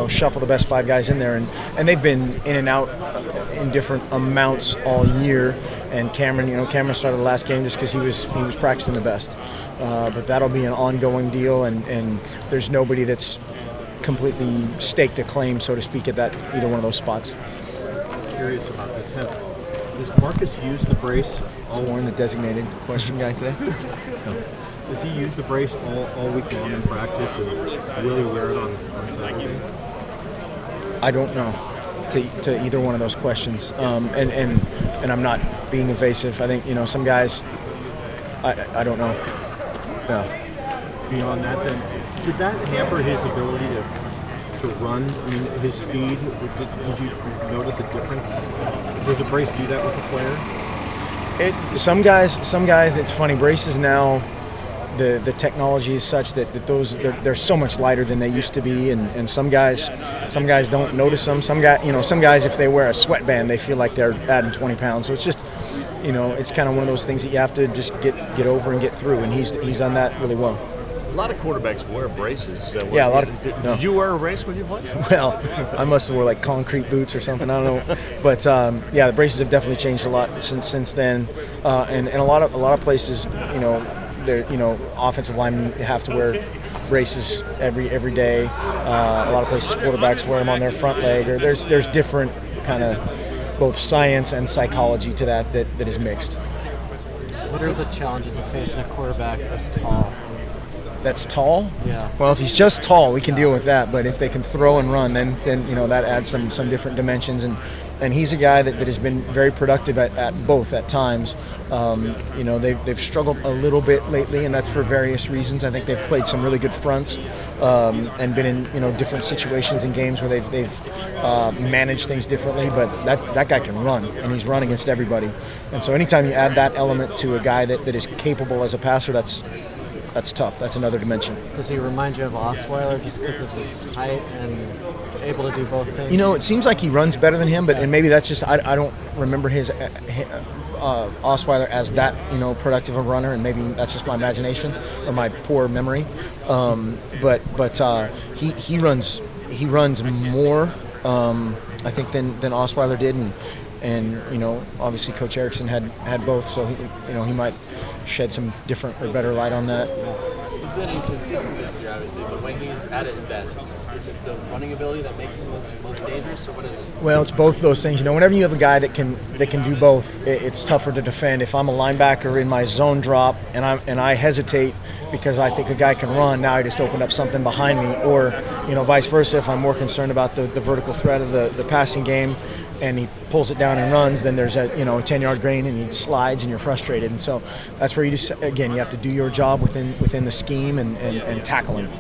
shuffle the best 5 guys in there, and they've been in and out in different amounts all year. And Cameron started the last game just because he was practicing the best. But that'll be an ongoing deal, and there's nobody that's completely staked a claim, so to speak, at either one of those spots. I'm curious about this. Does Marcus use the brace? Warren, the designated question guy today. No. Does he use the brace all week long in practice and really wear it on Saturday? I don't know to either one of those questions, and I'm not being evasive. I think some guys. I don't know. Yeah. Beyond that, then, did that hamper his ability to run? I mean, his speed. Did you notice a difference? Does the brace do that with the player? Some guys. It's funny. Braces now. The technology is such that they're so much lighter than they used to be, and some guys don't notice them. Some guys, if they wear a sweatband, they feel like they're adding 20 pounds. So it's just, it's kind of one of those things that you have to just get over and get through, and he's done that really well. A lot of quarterbacks wear braces. Yeah, a lot of. Did you wear a brace when you played? Well, I must have wore like concrete boots or something. I don't know, but the braces have definitely changed a lot since then, and a lot of places, offensive linemen have to wear braces every day. A lot of places, quarterbacks wear them on their front leg. Or there's different kind of both science and psychology to that is mixed. What are the challenges of facing a quarterback that's tall? That's tall? Yeah. Well, if he's just tall, we can deal with that. But if they can throw and run, then that adds some different dimensions. And he's a guy that has been very productive at both at times. They've struggled a little bit lately, and that's for various reasons. I think they've played some really good fronts and been in different situations in games where they've managed things differently. But that guy can run, and he's run against everybody. And so anytime you add that element to a guy that is capable as a passer, that's tough. That's another dimension. Does he remind you of Osweiler just because of his height and able to do both things? It seems like he runs better than him, and maybe that's just I don't remember his Osweiler as that productive a runner, and maybe that's just my imagination or my poor memory. But he runs more I think than Osweiler did, and obviously Coach Erickson had both, so he might shed some different or better light on that. He's been inconsistent this year, obviously, but when he's at his best, is it the running ability that makes him most dangerous, or what is it? Well, it's both those things. Whenever you have a guy that can do both, it's tougher to defend. If I'm a linebacker in my zone drop and I hesitate because I think a guy can run, now I just opened up something behind me, or vice versa. If I'm more concerned about the vertical threat of the passing game, and he pulls it down and runs, then there's a 10-yard gain and he slides and you're frustrated. And so that's where you have to do your job within the scheme and tackle him.